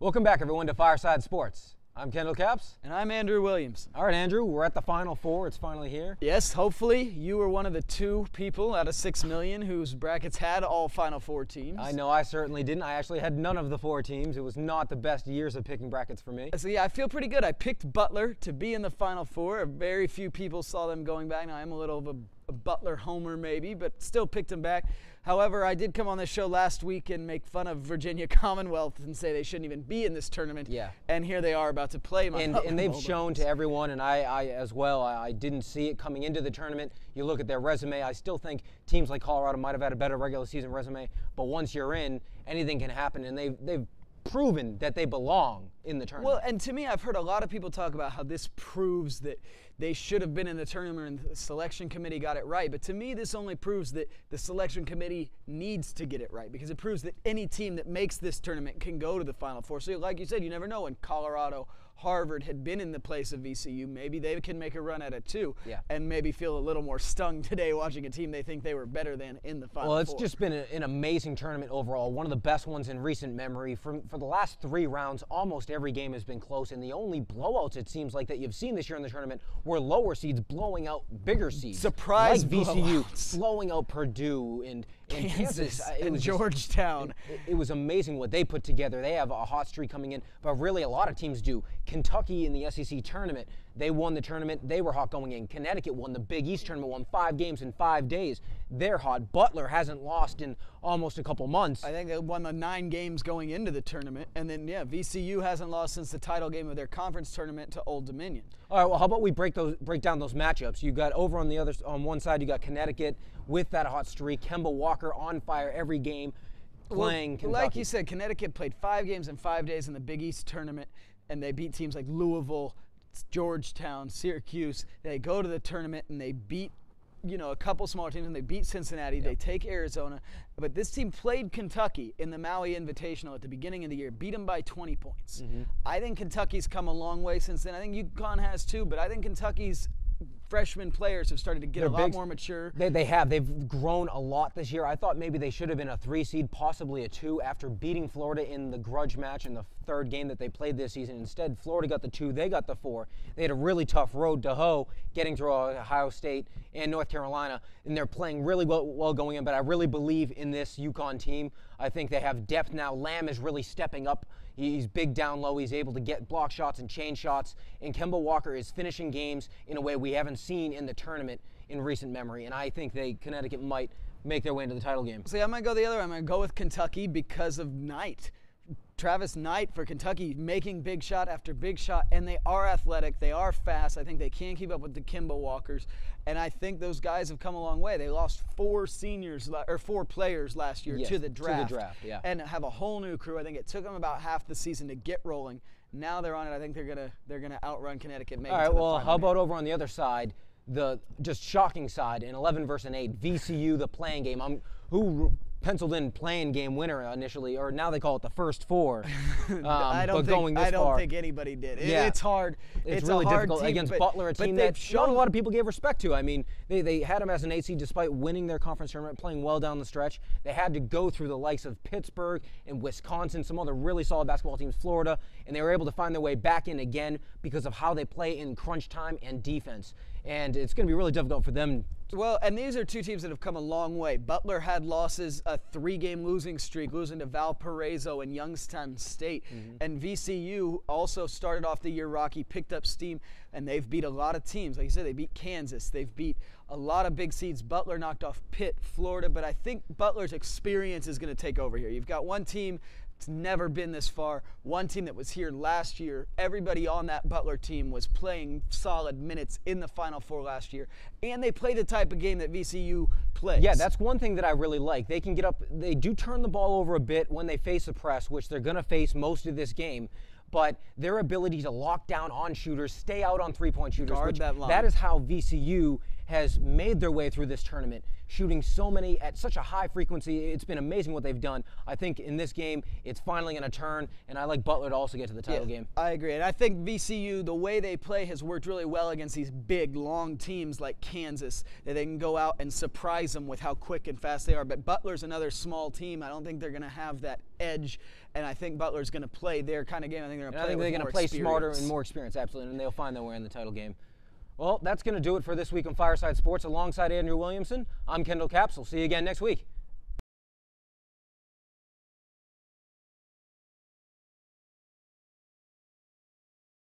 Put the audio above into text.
Welcome back, everyone, to Fireside Sports. I'm Kendall Capps. And I'm Andrew Williams. All right, Andrew, we're at the Final Four. It's finally here. Yes, hopefully you were one of the 2 people out of 6 million whose brackets had all Final Four teams. I know I certainly didn't. I actually had none of the 4 teams. It was not the best years of picking brackets for me. So yeah, I feel pretty good. I picked Butler to be in the Final Four. Very few people saw them going back. Now I'm a little of a Butler homer maybe, but still picked them back. However, I did come on this show last week and make fun of Virginia Commonwealth and say they shouldn't even be in this tournament. Yeah. And here they are about to play. And they've shown to everyone, and I as well, I didn't see it coming into the tournament. You look at their resume, I still think teams like Colorado might have had a better regular season resume, but once you're in, anything can happen, and they've proven that they belong in the tournament. Well, and to me, I've heard a lot of people talk about how this proves that they should have been in the tournament and the selection committee got it right. But to me, this only proves that the selection committee needs to get it right, because it proves that any team that makes this tournament can go to the Final Four. So like you said, you never know when Colorado, Harvard had been in the place of VCU. Maybe they can make a run at it too, and maybe feel a little more stung today watching a team they think they were better than in the Final Four. Well, it's just been an amazing tournament overall, one of the best ones in recent memory. For the last 3 rounds, almost every game has been close, and the only blowouts it seems like that you've seen this year in the tournament were lower seeds blowing out bigger seeds. Surprise like VCU blowouts. Blowing out Purdue and Kansas and was Georgetown. It was amazing what they put together. They have a hot streak coming in, but really a lot of teams do. Kentucky in the SEC tournament, they won the tournament. They were hot going in. Connecticut won the Big East tournament, won 5 games in 5 days. They're hot. Butler hasn't lost in almost a couple months. I think they won the 9 games going into the tournament. And then, VCU hasn't lost since the title game of their conference tournament to Old Dominion. All right, well, how about we break down those matchups? You got over on one side, you got Connecticut with that hot streak. Kemba Walker on fire every game playing Kentucky. Like you said, Connecticut played 5 games in 5 days in the Big East tournament, and they beat teams like Louisville, Georgetown, Syracuse. They go to the tournament and they beat a couple smaller teams, and they beat Cincinnati. They take Arizona. But this team played Kentucky in the Maui Invitational at the beginning of the year, beat them by 20 points. I think Kentucky's come a long way since then. I think UConn has too, but I think Kentucky's freshman players have started to get a lot more mature. They have. They've grown a lot this year. I thought maybe they should have been a 3 seed, possibly a 2, after beating Florida in the grudge match in the 3rd game that they played this season. Instead, Florida got the 2, they got the 4. They had a really tough road to hoe, getting through Ohio State and North Carolina, and they're playing really well going in, but I really believe in this UConn team. I think they have depth now. Lamb is really stepping up. He's big down low. He's able to get block shots and chain shots. And Kemba Walker is finishing games in a way we haven't seen in the tournament in recent memory. And I think Connecticut might make their way into the title game. See, I'm going to go the other way. I'm going to go with Kentucky because of Knight. Travis Knight for Kentucky making big shot after big shot, and they are athletic, they are fast. I think they can keep up with the Kemba Walkers, and I think those guys have come a long way. They lost 4 players last year to the draft, and have a whole new crew. I think it took them about half the season to get rolling. Now they're on it. I think they're gonna outrun Connecticut. All right. Well, how about over on the other side, the just shocking side, in 11 versus 8, VCU, the playing game. Who penciled in playing game winner initially, or now they call it the first 4. I don't think anybody did. It's hard. It's really hard difficult team, against Butler, a team that not a lot of people gave respect to. I mean, they had them as an 8 seed despite winning their conference tournament, playing well down the stretch. They had to go through the likes of Pittsburgh and Wisconsin, some other really solid basketball teams, Florida, and they were able to find their way back in again because of how they play in crunch time and defense. And it's going to be really difficult for them. Well, and these are 2 teams that have come a long way. Butler had losses, a 3-game losing streak, losing to Valparaiso and Youngstown State. And VCU also started off the year rocky, picked up steam, and they've beat a lot of teams. Like you said, they beat Kansas. They've beat a lot of big seeds. Butler knocked off Pitt, Florida, but I think Butler's experience is going to take over here. You've got one team that's never been this far, one team that was here last year. Everybody on that Butler team was playing solid minutes in the Final Four last year, and they play the type of game that VCU plays. Yeah, that's one thing that I really like. They can get up, they do turn the ball over a bit when they face the press, which they're going to face most of this game. But their ability to lock down on shooters, stay out on 3-point shooters, guard that line. That is how VCU has made their way through this tournament, shooting so many at such a high frequency. It's been amazing what they've done. I think in this game, it's finally going to turn, and I like Butler to also get to the title game. I agree, and I think VCU, the way they play has worked really well against these big, long teams like Kansas, that they can go out and surprise them with how quick and fast they are. But Butler's another small team. I don't think they're going to have that edge, and I think Butler's going to play their kind of game. I think they're going to play smarter and more experience, absolutely, and they'll find their way in the title game. Well, that's going to do it for this week on Fireside Sports. Alongside Andrew Williamson, I'm Kendall Capsule. See you again next week.